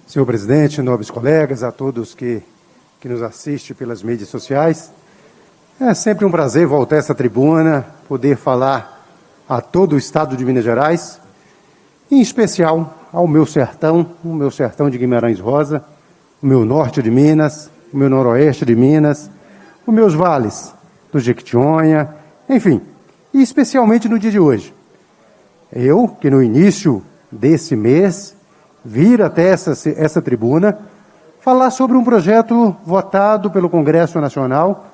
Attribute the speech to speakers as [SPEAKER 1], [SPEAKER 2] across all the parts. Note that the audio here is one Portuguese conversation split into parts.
[SPEAKER 1] Senhor presidente, nobres colegas, a todos que nos assistem pelas mídias sociais. É sempre um prazer voltar a essa tribuna, poder falar a todo o estado de Minas Gerais, em especial ao meu sertão, o meu sertão de Guimarães Rosa, o meu norte de Minas, o meu noroeste de Minas, os meus vales do Jequitinhonha, enfim, e especialmente no dia de hoje. Eu, que no início desse mês, vir até essa tribuna, falar sobre um projeto votado pelo Congresso Nacional,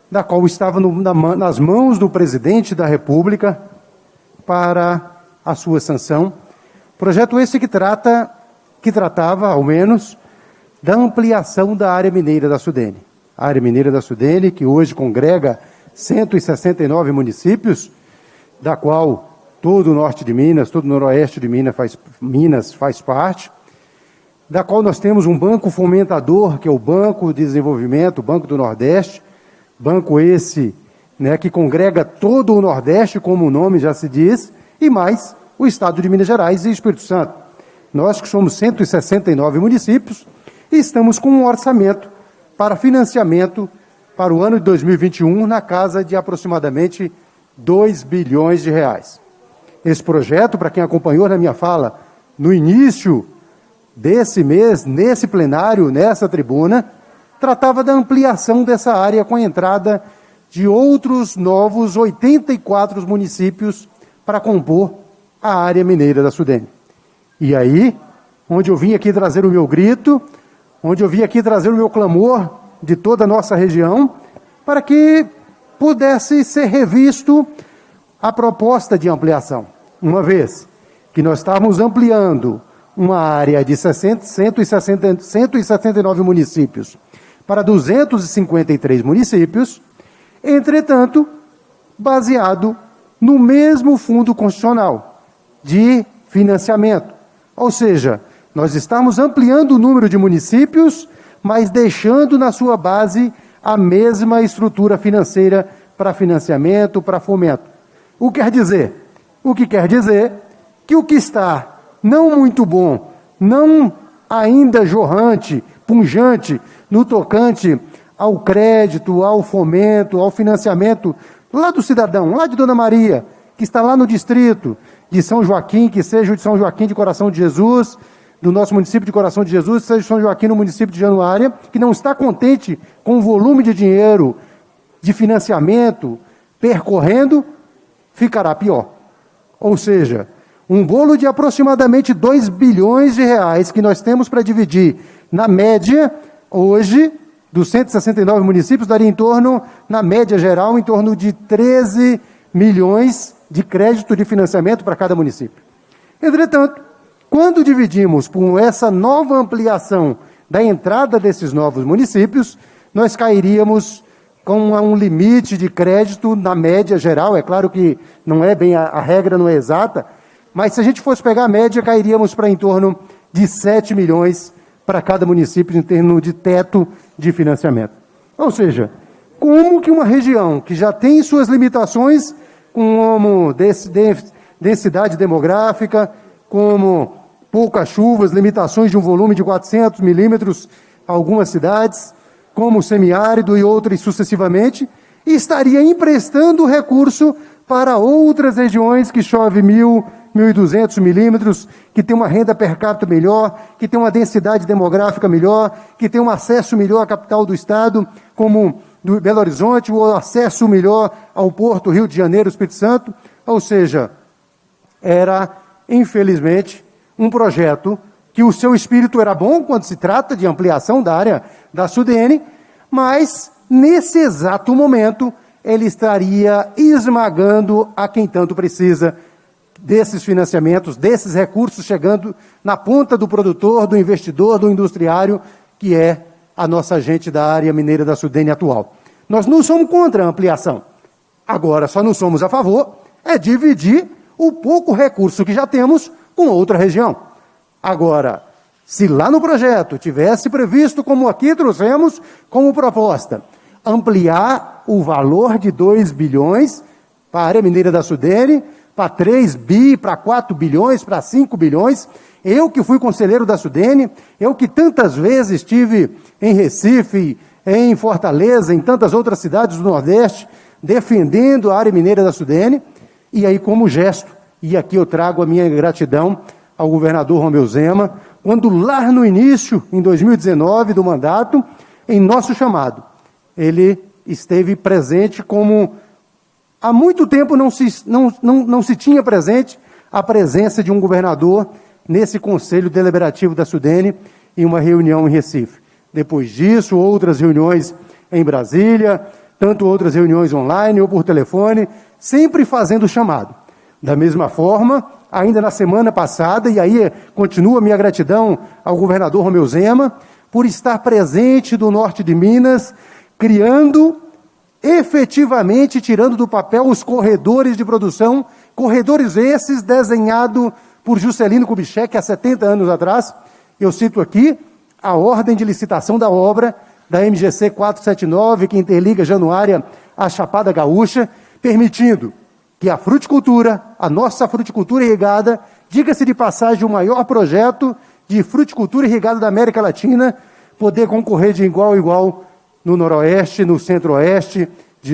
[SPEAKER 1] da qual estava nas mãos do presidente da República para a sua sanção. Projeto esse que tratava, ao menos, da ampliação da área mineira da Sudene. A área mineira da Sudene, que hoje congrega 169 municípios, da qual todo o norte de Minas, todo o noroeste de Minas faz parte, da qual nós temos um banco fomentador, que é o Banco de Desenvolvimento, o Banco do Nordeste, banco esse, né, que congrega todo o Nordeste, como o nome já se diz, e mais o Estado de Minas Gerais e Espírito Santo. Nós que somos 169 municípios, estamos com um orçamento para financiamento para o ano de 2021 na casa de aproximadamente 2 bilhões de reais. Esse projeto, para quem acompanhou na minha fala, no início desse mês, nesse plenário, nessa tribuna, tratava da ampliação dessa área com a entrada de outros novos 84 municípios para compor a área mineira da Sudene. E aí, onde eu vim aqui trazer o meu grito, onde eu vim aqui trazer o meu clamor de toda a nossa região, para que pudesse ser revisto a proposta de ampliação. Uma vez que nós estávamos ampliando uma área de 169 municípios para 253 municípios, entretanto, baseado no mesmo fundo constitucional de financiamento. Ou seja, nós estamos ampliando o número de municípios, mas deixando na sua base a mesma estrutura financeira para financiamento, para fomento. O que quer dizer? O que quer dizer que o que está não muito bom, não ainda jorrante, punjante, no tocante ao crédito, ao fomento, ao financiamento, lá do cidadão, lá de Dona Maria, que está lá no distrito de São Joaquim, que seja o de São Joaquim de Coração de Jesus, do nosso município de Coração de Jesus, seja São Joaquim no município de Januária, que não está contente com o volume de dinheiro de financiamento percorrendo, ficará pior. Ou seja, um bolo de aproximadamente 2 bilhões de reais que nós temos para dividir, na média, hoje, dos 169 municípios, daria em torno, na média geral, em torno de 13 milhões de crédito de financiamento para cada município. Entretanto, quando dividimos por essa nova ampliação da entrada desses novos municípios, nós cairíamos com um limite de crédito na média geral. É claro que não é bem, a regra não é exata, mas se a gente fosse pegar a média, cairíamos para em torno de 7 milhões para cada município em termos de teto de financiamento. Ou seja, como que uma região que já tem suas limitações, como densidade demográfica, como poucas chuvas, limitações de um volume de 400 milímetros a algumas cidades, como semiárido e outras sucessivamente, e estaria emprestando recurso para outras regiões que chove 1.000, 1.200 milímetros, que tem uma renda per capita melhor, que tem uma densidade demográfica melhor, que tem um acesso melhor à capital do estado, como do Belo Horizonte, o acesso melhor ao Porto, Rio de Janeiro, Espírito Santo. Ou seja, era, infelizmente, um projeto que o seu espírito era bom quando se trata de ampliação da área da Sudene, mas, nesse exato momento, ele estaria esmagando a quem tanto precisa desses financiamentos, desses recursos chegando na ponta do produtor, do investidor, do industriário, que é a nossa gente da área mineira da Sudene atual. Nós não somos contra a ampliação. Agora, só não somos a favor é dividir o pouco recurso que já temos com outra região. Agora, se lá no projeto tivesse previsto, como aqui trouxemos como proposta, ampliar o valor de 2 bilhões para a área mineira da Sudene, para 3 bi, para 4 bilhões, para 5 bilhões, Eu que fui conselheiro da Sudene, eu que tantas vezes estive em Recife, em Fortaleza, em tantas outras cidades do Nordeste, defendendo a área mineira da Sudene, e aí como gesto, e aqui eu trago a minha gratidão ao governador Romeu Zema, quando lá no início, em 2019 do mandato, em nosso chamado, ele esteve presente como há muito tempo não se tinha presente a presença de um governador nesse Conselho Deliberativo da Sudene em uma reunião em Recife. Depois disso, outras reuniões em Brasília, tanto outras reuniões online ou por telefone, sempre fazendo chamado. Da mesma forma, ainda na semana passada, e aí continua minha gratidão ao governador Romeu Zema, por estar presente do norte de Minas, criando, efetivamente tirando do papel os corredores de produção, corredores esses desenhados por Juscelino Kubitschek há 70 anos atrás. Eu cito aqui a ordem de licitação da obra da MGC 479, que interliga Januária à Chapada Gaúcha, permitindo que a fruticultura, a nossa fruticultura irrigada, diga-se de passagem, o maior projeto de fruticultura irrigada da América Latina, poder concorrer de igual a igual no noroeste, no centro-oeste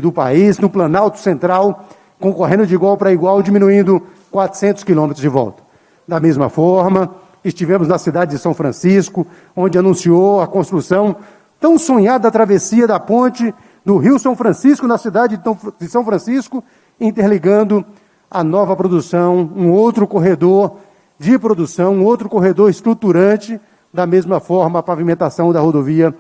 [SPEAKER 1] do país, no Planalto Central, concorrendo de igual para igual, diminuindo 400 quilômetros de volta. Da mesma forma, estivemos na cidade de São Francisco, onde anunciou a construção tão sonhada travessia da ponte do Rio São Francisco, na cidade de São Francisco, interligando a nova produção, um outro corredor de produção, um outro corredor estruturante, da mesma forma a pavimentação da rodovia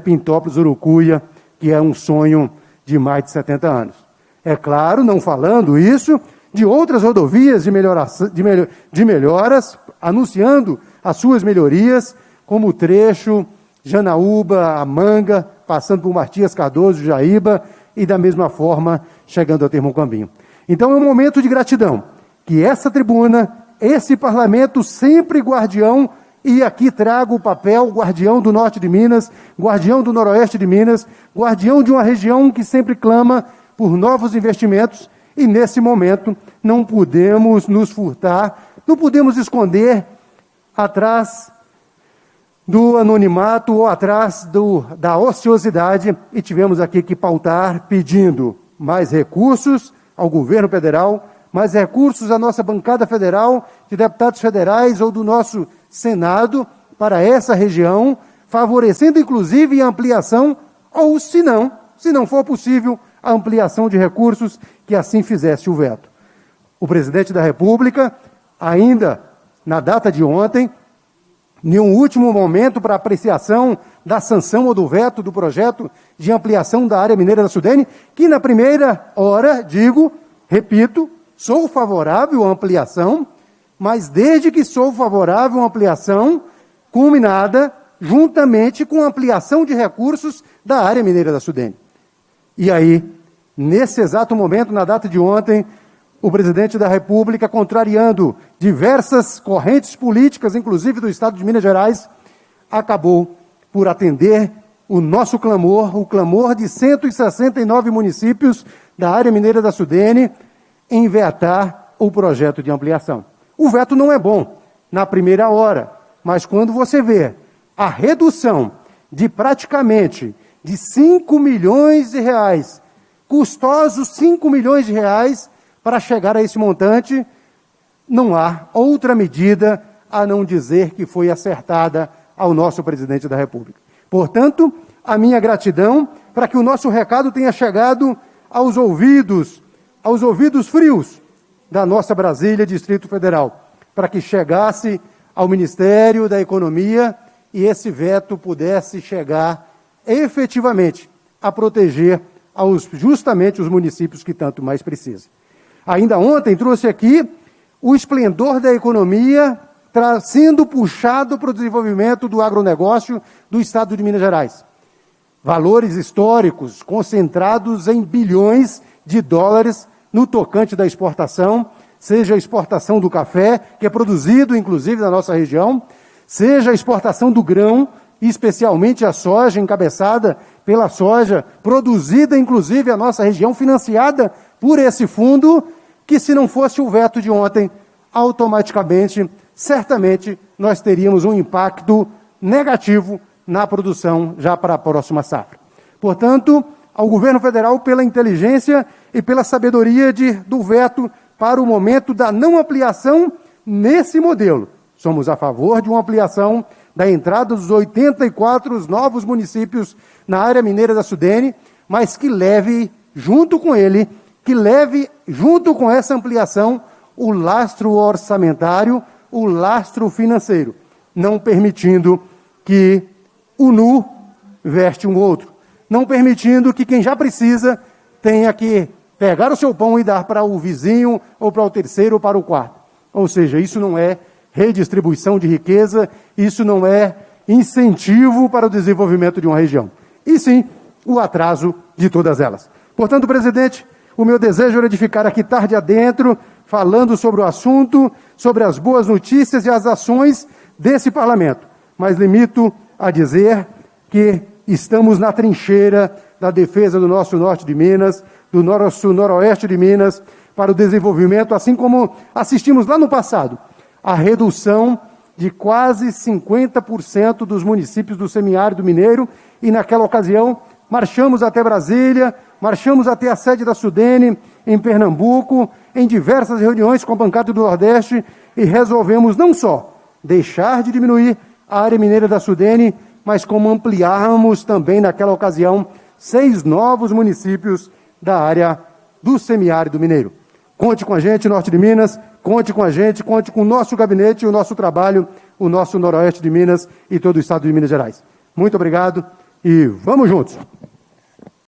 [SPEAKER 1] Pintópolis-Urucuia, que é um sonho de mais de 70 anos. É claro, não falando isso, de outras rodovias de melhoras, anunciando as suas melhorias, como o trecho Janaúba, a Manga, passando por Matias Cardoso, Jaíba, e da mesma forma chegando ao Termocambinho. Então é um momento de gratidão, que essa tribuna, esse parlamento sempre guardião, e aqui trago o papel guardião do norte de Minas, guardião do noroeste de Minas, guardião de uma região que sempre clama por novos investimentos, e nesse momento não podemos nos furtar, não podemos esconder atrás do anonimato ou atrás da ociosidade, e tivemos aqui que pautar pedindo mais recursos ao governo federal, mais recursos à nossa bancada federal, de deputados federais ou do nosso Senado, para essa região, favorecendo inclusive a ampliação, ou se não for possível, a ampliação de recursos que assim fizesse o veto. O presidente da República, ainda na data de ontem, em um último momento para apreciação da sanção ou do veto do projeto de ampliação da área mineira da Sudene, que na primeira hora, repito, sou favorável à ampliação, mas desde que sou favorável à ampliação culminada juntamente com a ampliação de recursos da área mineira da Sudene. E aí, nesse exato momento, na data de ontem, o presidente da República, contrariando diversas correntes políticas, inclusive do Estado de Minas Gerais, acabou por atender o nosso clamor, o clamor de 169 municípios da área mineira da Sudene, em vetar o projeto de ampliação. O veto não é bom na primeira hora, mas quando você vê a redução de praticamente de 5 milhões de reais, custosos 5 milhões de reais, para chegar a esse montante, não há outra medida a não dizer que foi acertada ao nosso presidente da República. Portanto, a minha gratidão para que o nosso recado tenha chegado aos ouvidos frios da nossa Brasília, Distrito Federal, para que chegasse ao Ministério da Economia e esse veto pudesse chegar efetivamente a proteger justamente os municípios que tanto mais precisam. Ainda ontem trouxe aqui o esplendor da economia sendo puxado para o desenvolvimento do agronegócio do Estado de Minas Gerais. Valores históricos concentrados em bilhões de dólares no tocante da exportação, seja a exportação do café, que é produzido inclusive na nossa região, seja a exportação do grão, especialmente a soja, encabeçada pela soja, produzida inclusive a nossa região, financiada por esse fundo, que se não fosse o veto de ontem, automaticamente certamente nós teríamos um impacto negativo na produção já para a próxima safra. Portanto, ao governo federal pela inteligência e pela sabedoria do veto para o momento da não ampliação nesse modelo. Somos a favor de uma ampliação da entrada dos 84 novos municípios na área mineira da Sudene, mas que leve junto com ele, que leve junto com essa ampliação o lastro orçamentário, o lastro financeiro, não permitindo que o nu veste um outro, não permitindo que quem já precisa tenha que pegar o seu pão e dar para o vizinho, ou para o terceiro, ou para o quarto. Ou seja, isso não é redistribuição de riqueza, isso não é incentivo para o desenvolvimento de uma região, e sim o atraso de todas elas. Portanto, presidente, o meu desejo era de ficar aqui tarde adentro, falando sobre o assunto, sobre as boas notícias e as ações desse parlamento, mas limito a dizer que estamos na trincheira da defesa do nosso norte de Minas, do nosso noroeste de Minas, para o desenvolvimento, assim como assistimos lá no passado, a redução de quase 50% dos municípios do semiárido mineiro, e naquela ocasião marchamos até Brasília, marchamos até a sede da Sudene, em Pernambuco, em diversas reuniões com a bancada do Nordeste, e resolvemos não só deixar de diminuir a área mineira da Sudene, mas como ampliarmos também naquela ocasião 6 novos municípios da área do semiárido mineiro. Conte com a gente, Norte de Minas, conte com a gente, conte com o nosso gabinete, o nosso trabalho, o nosso Noroeste de Minas e todo o estado de Minas Gerais. Muito obrigado e vamos juntos!